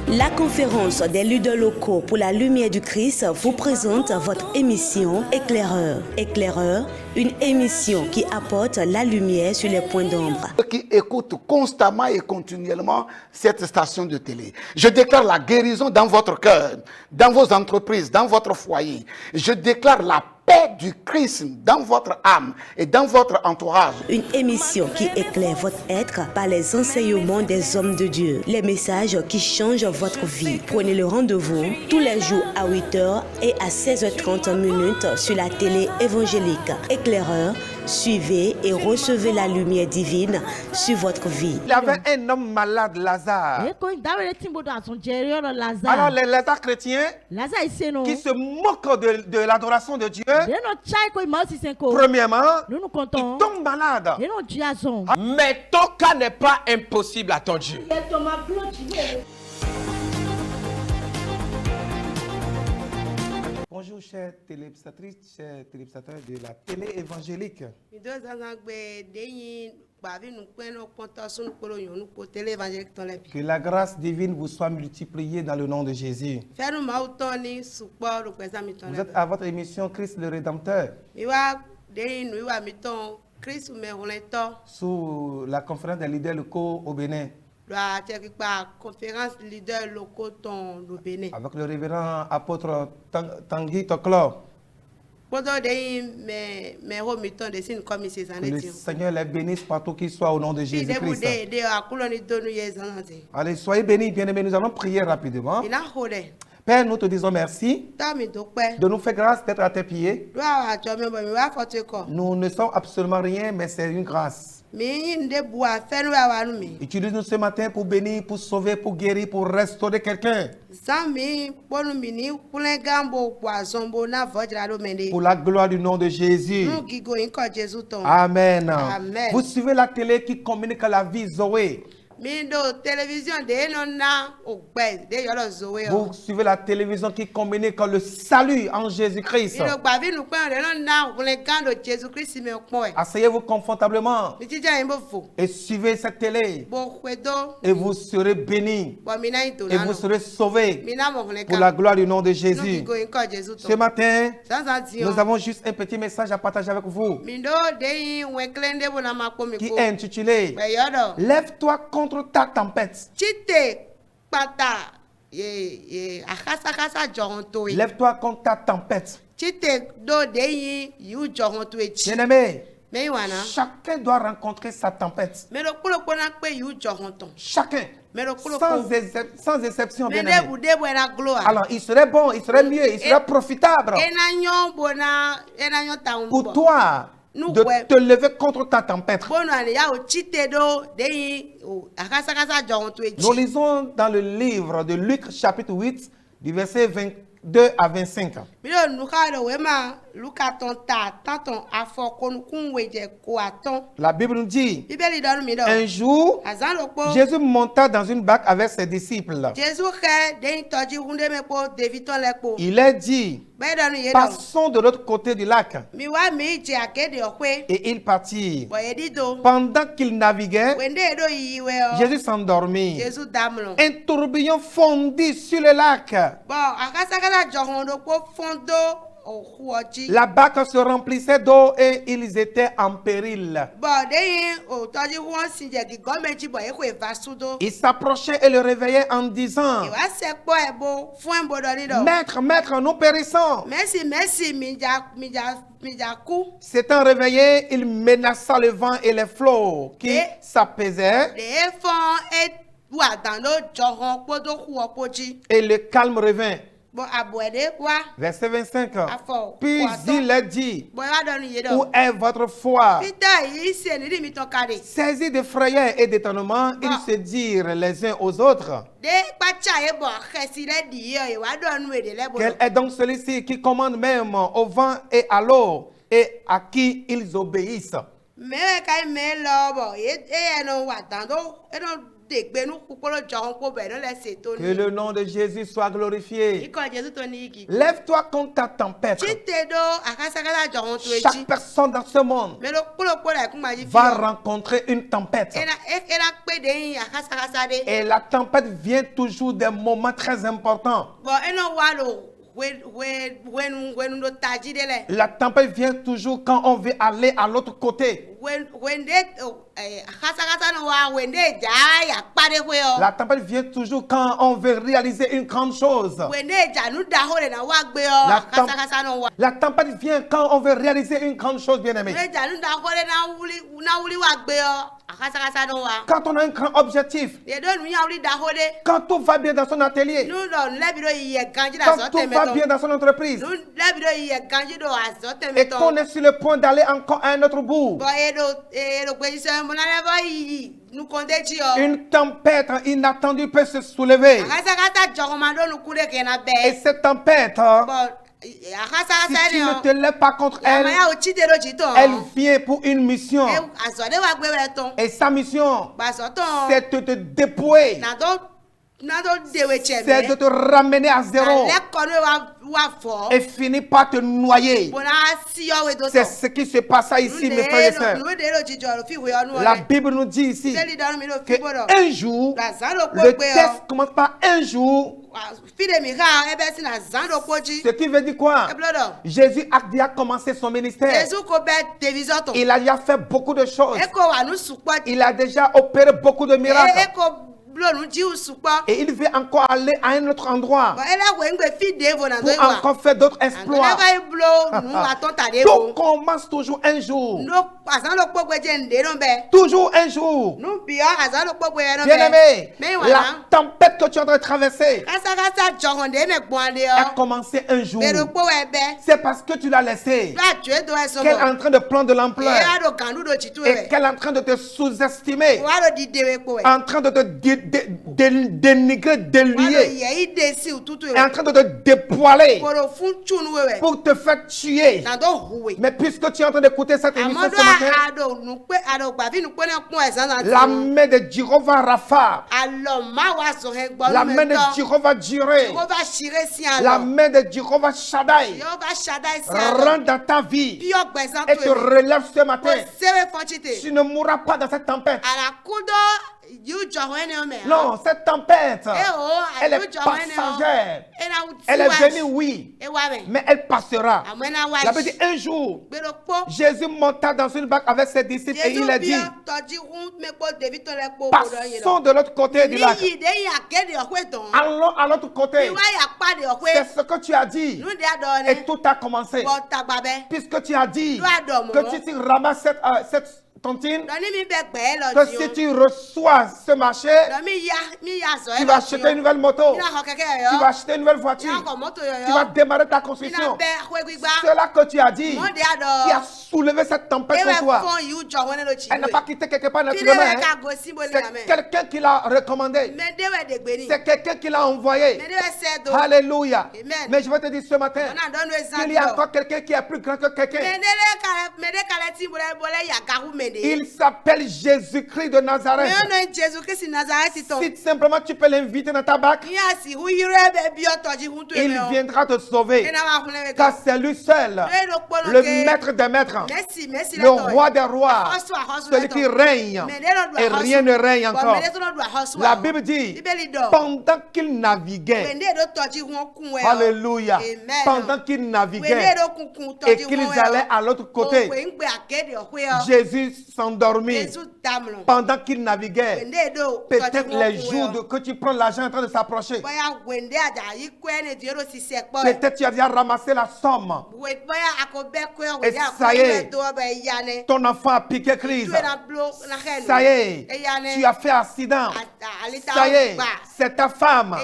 La conférence des leaders locaux pour la lumière du Christ vous présente votre émission Éclaireur. Éclaireur, une émission qui apporte la lumière sur les points d'ombre. Qui écoutent constamment et continuellement cette station de télé. Je déclare la guérison dans votre cœur, dans vos entreprises, dans votre foyer. Je déclare la paix du Christ dans votre âme et dans votre entourage. Une émission qui éclaire votre être par les enseignements des hommes de Dieu. Les messages qui changent votre vie. Prenez le rendez-vous tous les jours à 8h et à 16h30 sur la télé évangélique. Éclaireur, suivez et recevez la lumière divine sur votre vie. Il y avait un homme malade, Lazare. Alors les Lazare chrétiens qui se moquent de l'adoration de Dieu, premièrement, ils tombent malades. Mais ton cas n'est pas impossible à ton Dieu. Bonjour chers téléspectatrices, chers téléspectateurs de la télé évangélique. Que la grâce divine vous soit multipliée dans le nom de Jésus. Vous êtes à votre émission Christ le Rédempteur. Sous la conférence des leaders locaux au Bénin. Avec le révérend apôtre Tanguy Toklo. Que le Seigneur les bénisse partout qu'il soit au nom de Jésus-Christ. Allez, soyez bénis, bien-aimés. Nous allons prier rapidement. Père, nous te disons merci de nous faire grâce d'être à tes pieds. Nous ne sommes absolument rien, mais c'est une grâce. Utilise-nous ce matin pour bénir, pour sauver, pour guérir, pour restaurer quelqu'un. Pour la gloire du nom de Jésus. Amen. Amen. Vous suivez la télé qui communique la vie Zoé. Vous suivez la télévision qui communique le salut en Jésus-Christ. Asseyez-vous confortablement et suivez cette télé et vous serez bénis et vous serez sauvés pour la gloire du nom de Jésus. Ce matin, nous avons juste un petit message à partager avec vous qui est intitulé « Lève-toi contre ta tempête. Lève-toi contre ta tempête. » Bien-aimé, chacun doit rencontrer sa tempête. Chacun. Sans exception, bien-aimé. Alors, il serait bon, il serait mieux, il serait profitable pour toi de te lever contre ta tempête. Nous lisons dans le livre de Luc chapitre 8 du verset 22 à 25. La Bible nous dit, un jour, Jésus monta dans une barque avec ses disciples. Il est dit, passons de l'autre côté du lac. Et ils partirent. Pendant qu'ils naviguaient, Jésus s'endormit. Un tourbillon fondit sur le lac. La barque se remplissait d'eau et ils étaient en péril. Ils s'approchaient et le réveillaient en disant, Maître, maître, nous périssons. S'étant réveillé, il menaça le vent et les flots qui s'apaisaient. Et le calme revint. Verset 25. Puis il a dit, où est votre foi? Saisis de frayeur et d'étonnement, ils se dirent les uns aux autres, quel est donc celui-ci qui commande même au vent et à l'eau et à qui ils obéissent? Que le nom de Jésus soit glorifié. Lève-toi contre ta tempête. Chaque personne dans ce monde va rencontrer une tempête. Et la tempête vient toujours des moments très importants. La tempête vient toujours quand on veut aller à l'autre côté. La tempête vient toujours quand on veut réaliser une grande chose. La tempête vient quand on veut réaliser une grande chose, bien-aimé. Quand on a un grand objectif, quand tout va bien dans son atelier, quand tout va bien dans son entreprise, et qu'on est sur le point d'aller encore à un autre bout, une tempête inattendue peut se soulever. Et cette tempête, si tu ne te lèves pas contre elle, elle vient pour une mission. Et sa mission, c'est de te dépouiller. C'est de te ramener à zéro et finir par te noyer. C'est ce qui se passe ici, mes frères et sœurs. La Bible nous dit ici qu'un jour, le texte commence par un jour. Ce qui veut dire quoi? Jésus a déjà commencé son ministère. Il a déjà fait beaucoup de choses. Il a déjà opéré beaucoup de miracles. Et il veut encore aller à un autre endroit pour encore faire d'autres exploits. Tout commence toujours un jour. Toujours un jour. Bien-aimé, la tempête que tu es en train de traverser a commencé un jour. C'est parce que tu l'as laissé qu'elle est en train de prendre de l'ampleur et qu'elle est en train de te sous-estimer, en train de te dénigrer, délier, est en train de te dépoiler pour te faire tuer. Mais puisque tu es en train d'écouter cette émission ce matin, la main de Jéhovah Rapha, la main de Jéhovah Jireh, la main de Jéhovah Shaddai rentre dans ta vie et te relève ce matin. Tu ne mourras pas dans cette tempête. Non, cette tempête, elle est passagère. Elle est venue, oui, mais elle passera. La Bible dit un jour, Jésus monta dans une barque avec ses disciples et il a dit, passons de l'autre côté du lac. Allons à l'autre côté. C'est ce que tu as dit. Et tout a commencé. Puisque tu as dit que tu ramasses cette tontine, que si tu reçois ce marché, tu vas acheter une nouvelle moto, tu vas acheter une nouvelle voiture, tu vas démarrer ta construction. C'est là que tu as dit, qui a soulevé cette tempête pour toi. Elle n'a pas quitté quelque part naturellement. C'est quelqu'un qui l'a recommandé. C'est quelqu'un qui l'a envoyé. Alléluia. Mais je vais te dire ce matin, qu'il y a encore quelqu'un qui est plus grand que quelqu'un. Il s'appelle Jésus-Christ de Nazareth. Si simplement tu peux l'inviter dans ta barque, il viendra te sauver. Car c'est lui seul, le maître des maîtres, le roi des rois, celui qui règne et rien ne règne encore. La Bible dit, pendant qu'il naviguait, alléluia, pendant qu'il naviguait et qu'ils allaient à l'autre côté, Jésus s'endormit pendant qu'il naviguait. Peut-être les jours que tu prends l'argent en train de s'approcher. Peut-être tu as déjà ramassé la somme. Et ça y est, ton enfant a piqué crise. Ça y est, tu as fait accident. Ça y est, c'est ta femme,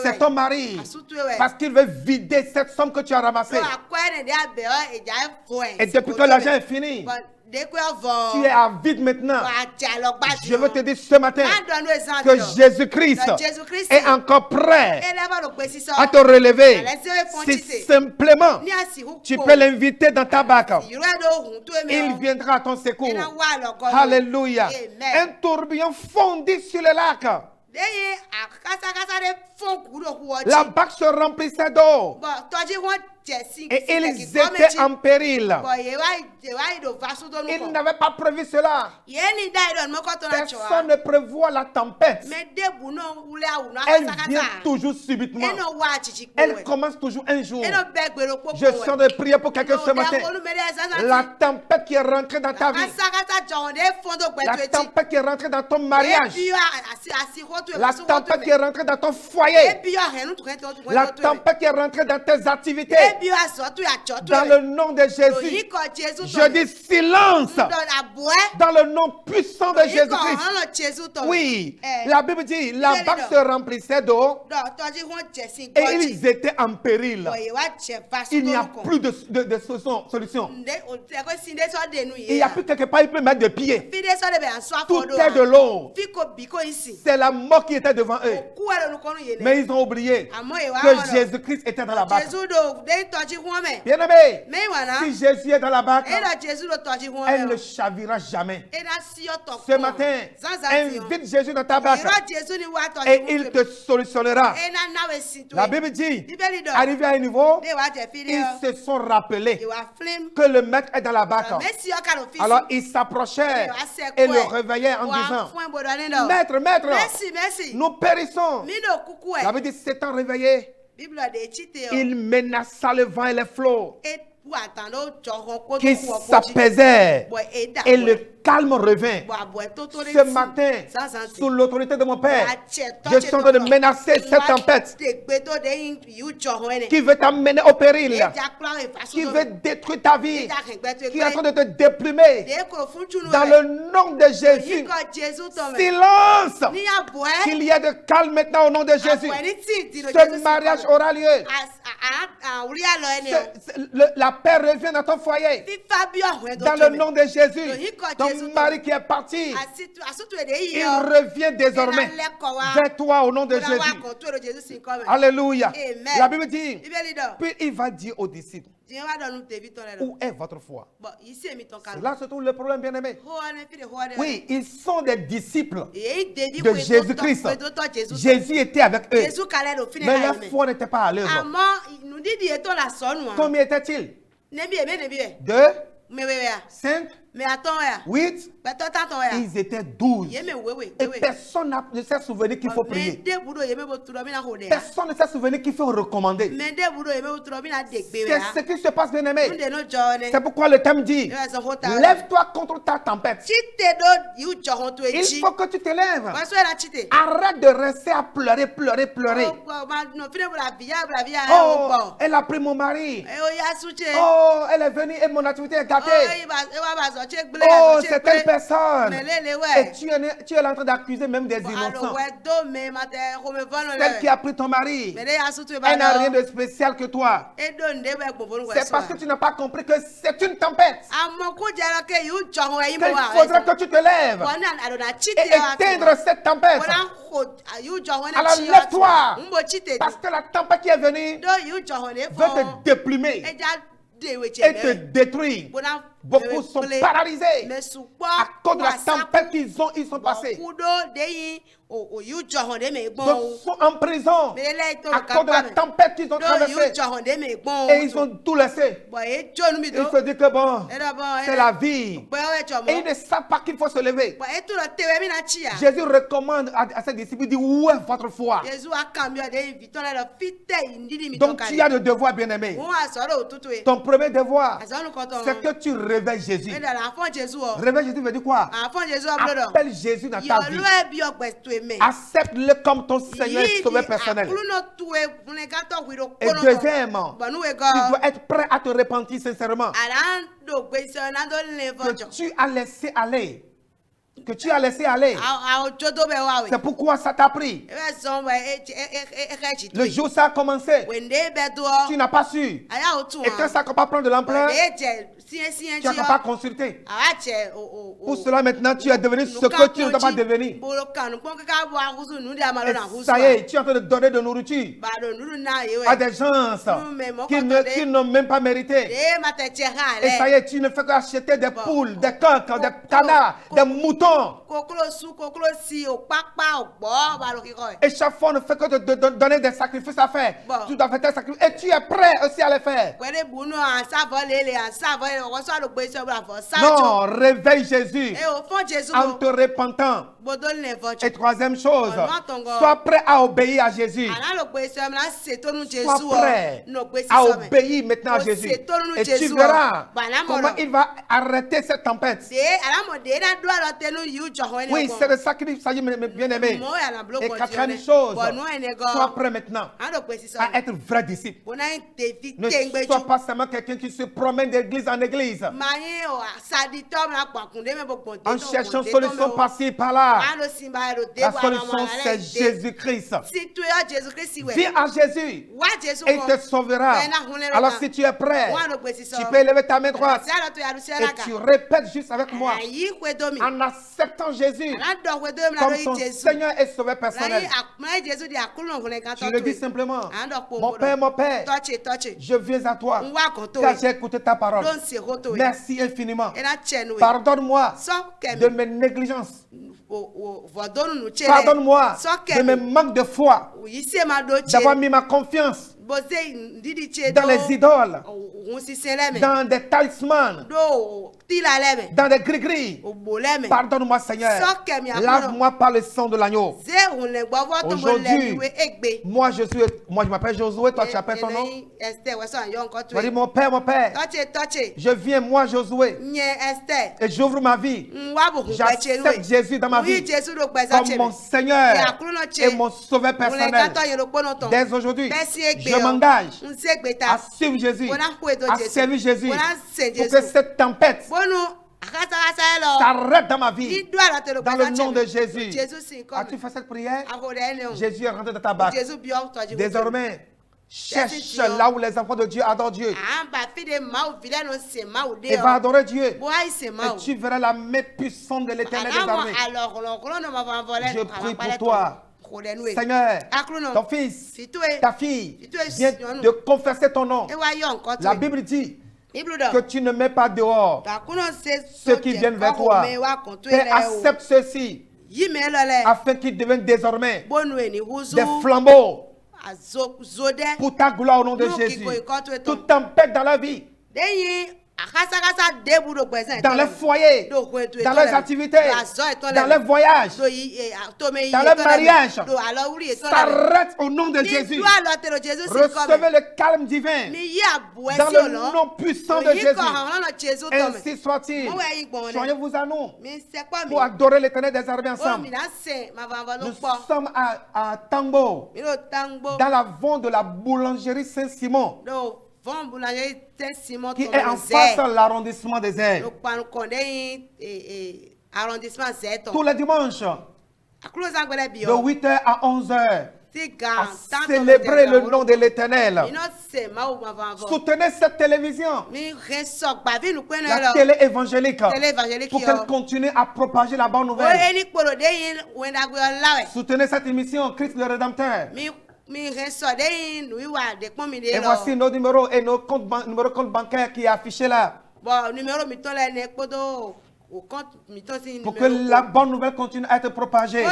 c'est ton mari. Parce qu'il veut vider cette somme que tu as ramassée. Et depuis que l'argent est fini, Tu es avide maintenant. Je veux te dire ce matin que Jésus-Christ est encore prêt à te relever. Si simplement tu peux l'inviter dans ta barque, il viendra à ton secours. Alléluia. Un tourbillon fondit sur le lac. La barque se remplissait d'eau. Et ils étaient en péril. Ils n'avaient pas prévu cela. Personne ne prévoit la tempête. Elle vient toujours subitement. Elle commence toujours un jour. Je sens de prier pour quelqu'un ce matin. La tempête qui est rentrée dans ta vie. La tempête qui est rentrée dans ton mariage. La tempête qui est rentrée dans ton foyer. La tempête qui est rentrée dans tes activités. Dans le nom de Jésus, je dis silence. Dans le nom puissant de Jésus-Christ. Oui, la Bible dit, la barque se remplissait d'eau et ils étaient en péril. Il n'y a plus de solution. Il n'y a plus quelque part, il peut mettre de pied. Tout est de l'eau. C'est la mort qui était devant eux. Mais ils ont oublié que Jésus-Christ était dans la barque. Bien-aimé, si Jésus est dans la barque, elle ne chavira jamais. Ce matin, invite Jésus dans ta barque et il te solutionnera. La Bible dit, arrivé à un niveau, ils se sont rappelés que le maître est dans la barque. Alors ils s'approchaient et le réveillaient en disant, Maître, nous périssons. La Bible dit, s'étant réveillé, il menaça le vent et les flots qui s'apaisaient et le calme revint. Ce matin, sous l'autorité de mon Père, je suis en train de menacer cette tempête qui veut t'amener au péril, qui veut détruire ta vie, qui est en train de te déplumer. Dans le nom de Jésus, silence! Qu'il y ait de calme maintenant au nom de Jésus. Ce mariage aura lieu. La paix revient dans ton foyer. Dans le nom de Jésus, ton mari qui est parti, il revient désormais vers toi au nom de Jésus. Alléluia. La Bible dit, puis il va dire aux disciples, où est votre foi? Là se trouve le problème, bien-aimé. Oui, ils sont des disciples de Jésus-Christ. Jésus était avec eux. Mais leur foi n'était pas à l'œuvre. Combien était-il? 2, 5, 8. Ils étaient 12. Et personne ne s'est souvenu qu'il faut prier. Personne ne s'est souvenu qu'il faut recommander. C'est ce qui se passe, bien aimé. C'est pourquoi le thème dit, lève-toi contre ta tempête. Il faut que tu te lèves. Arrête de rester à pleurer. Oh, elle a pris mon mari. Oh, elle est venue et mon activité est gâtée. Oh, c'est telle personne. Et tu es en train d'accuser même des innocents. Celle qui a pris ton mari, elle n'a rien de spécial que toi. C'est parce que tu n'as pas compris que c'est une tempête. Il faudrait que tu te lèves et éteindre cette tempête. Alors lève-toi. Parce que la tempête qui est venue veut te déplumer et te détruire. Beaucoup sont paralysés à cause de la tempête ils sont passés. D'autres sont en prison à cause de la tempête qu'ils ont traversée. Et ils ont tout laissé. Ils se disent que bon, c'est la vie. Et ils ne savent pas qu'il faut se lever. Jésus recommande à ses disciples, il dit, où est votre foi? Donc tu as le devoir, bien-aimé. Ton premier devoir, c'est que tu réveilles Jésus. Réveille Jésus veut dire quoi? Appelle Jésus dans ta vie. Accepte-le comme ton Seigneur et Sauveur personnel. Et deuxièmement, tu dois être prêt à te repentir sincèrement. Que tu as laissé aller que tu as laissé aller. C'est pourquoi ça t'a pris. Le jour où ça a commencé, tu n'as pas su. Et quand ça va prendre de l'ampleur, tu n'as pas consulté. Pour cela, maintenant, tu es devenu ce que tu ne dois pas devenir. Et ça y est, tu es en train de donner de nourriture à des gens qui n'ont même pas mérité. Et ça y est, tu ne fais qu'acheter des poules, des coqs, des canards, des moutons. Et chaque fois, on ne fait que de donner des sacrifices à faire. Tu dois faire tes sacrifices. Et tu es prêt aussi à les faire. Non, réveille Jésus en te repentant. Et troisième chose, sois prêt à obéir à Jésus. Sois prêt à obéir maintenant à Jésus. Et tu verras comment il va arrêter cette tempête. Oui, c'est le sacrifice, ça y est, bien aimé. Et quatrième chose, sois prêt maintenant à être vrai disciple. Ne sois pas seulement quelqu'un qui se promène d'église en église en cherchant une solution par-ci, par-là. La solution, c'est Jésus-Christ. Viens à Jésus et il te sauvera. Alors si tu es prêt, tu peux élever ta main droite et tu répètes juste avec moi en acceptant Jésus comme ton Seigneur et Sauveur personnel. Tu le dis simplement: mon Père, je viens à toi car j'ai écouté ta parole. Merci infiniment. Pardonne-moi de mes négligences. Pardonne-moi de mes manques de foi, d'avoir mis ma confiance dans les idoles, dans des talismans, dans des gris-gris. Pardonne-moi, Seigneur. Lave-moi par le sang de l'agneau. Aujourd'hui, moi je m'appelle Josué, toi tu appelles ton nom. Tu dis: mon Père, je viens, moi Josué, et j'ouvre ma vie. J'accepte Jésus dans ma vie comme mon Seigneur et mon Sauveur personnel. Dès aujourd'hui, je m'engage à suivre Jésus, à servir Jésus, pour que cette tempête s'arrête dans ma vie, dans le nom de Jésus. As-tu fait cette prière? Jésus est rentré dans ta barque. Désormais, cherche là où les enfants de Dieu adorent Dieu et va adorer Dieu, et tu verras la main puissante de l'Éternel des armées. Je prie pour toi, Seigneur. Ton fils, ta fille vient de confesser ton nom. La Bible dit que tu ne mets pas dehors ceux qui viennent vers toi. Père, accepte ceux-ci afin qu'ils deviennent désormais des flambeaux pour ta gloire au nom de Jésus. Toute tempête dans la vie, dans les foyers, dans les activités, dans les voyages, dans les mariages, s'arrête au nom de Jésus. Recevez le calme divin dans le nom puissant de Jésus. Ainsi soit-il. Joignez-vous à nous pour adorer l'Éternel des armées ensemble. Nous sommes à Tango, dans la vente de la boulangerie Saint-Simon, qui est en face de l'arrondissement des airs. Tous les dimanches, de 8h à 11h, à célébrer le nom de l'Éternel. Soutenez cette télévision, la télé évangélique, pour qu'elle continue à propager la bonne nouvelle. Soutenez cette émission Christ le Rédempteur. Et voici nos numéros et nos comptes bancaires qui est affiché là. Pour que la bonne nouvelle continue à être propagée.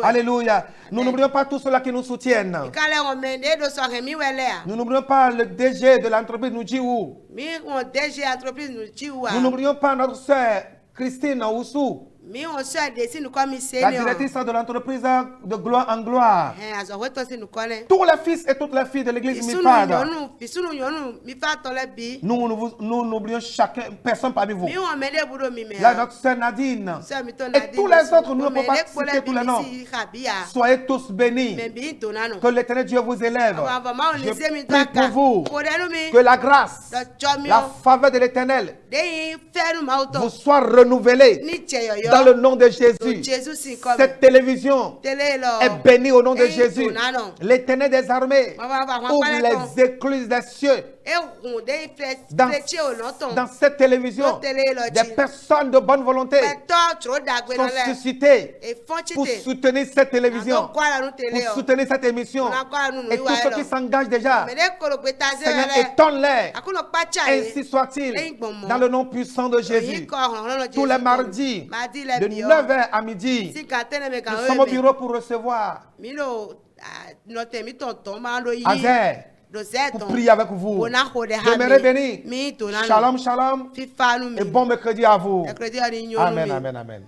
Alléluia. Nous n'oublions pas tous ceux-là qui nous soutiennent. Nous n'oublions pas le DG de l'entreprise Nujiwu. Nous n'oublions pas notre sœur Christine Oussou. La directrice de l'entreprise de gloire en gloire. Tous les fils et toutes les filles de l'église Mifad. Nous n'oublions chacun, personne parmi vous. Là, notre sœur Nadine. Et tous les autres, nous ne pouvons pas citer tous les noms. Soyez tous bénis. Que l'Éternel Dieu vous élève. Je prie pour vous. Que la grâce, la faveur de l'Éternel vous soit renouvelée dans le nom de Jésus. Cette télévision est bénie au nom de Jésus. L'Éternel des armées ouvre les écluses des cieux. Dans cette télévision, des personnes de bonne volonté sont suscitées pour soutenir cette télévision, pour soutenir cette émission. Et tous ceux qui s'engagent déjà, Seigneur, étonne-les. Ainsi soit-il, dans le nom puissant de Jésus. Tous les mardis, de 9h à midi, nous sommes au bureau pour recevoir Azer, pour prier avec vous. Demeurez bénis. Shalom, shalom. Et bon mercredi à vous. Amen, amen, amen.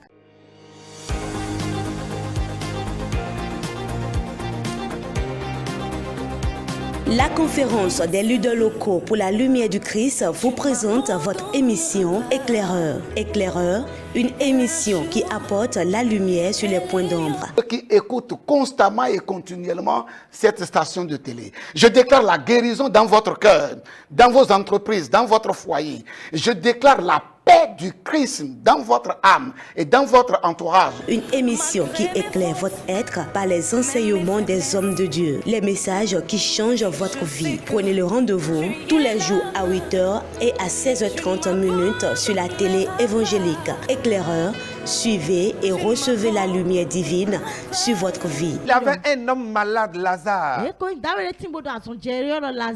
La conférence des leaders locaux pour la lumière du Christ vous présente votre émission Éclaireur. Éclaireur, une émission qui apporte la lumière sur les points d'ombre. Qui écoutent constamment et continuellement cette station de télé. Je déclare la guérison dans votre cœur, dans vos entreprises, dans votre foyer. Je déclare la paix du Christ dans votre âme et dans votre entourage. Une émission qui éclaire votre être par les enseignements des hommes de Dieu. Les messages qui changent votre vie. Prenez le rendez-vous tous les jours à 8h et à 16h30 sur la télé évangélique. Éclaireur, suivez et recevez la lumière divine sur votre vie. Il y avait un homme malade, Lazare.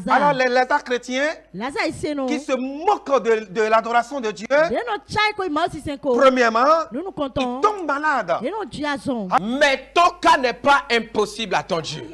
Alors les Lazare chrétiens qui se moquent de l'adoration de Dieu, premièrement, ils tombent malades. Mais ton cas n'est pas impossible à ton Dieu.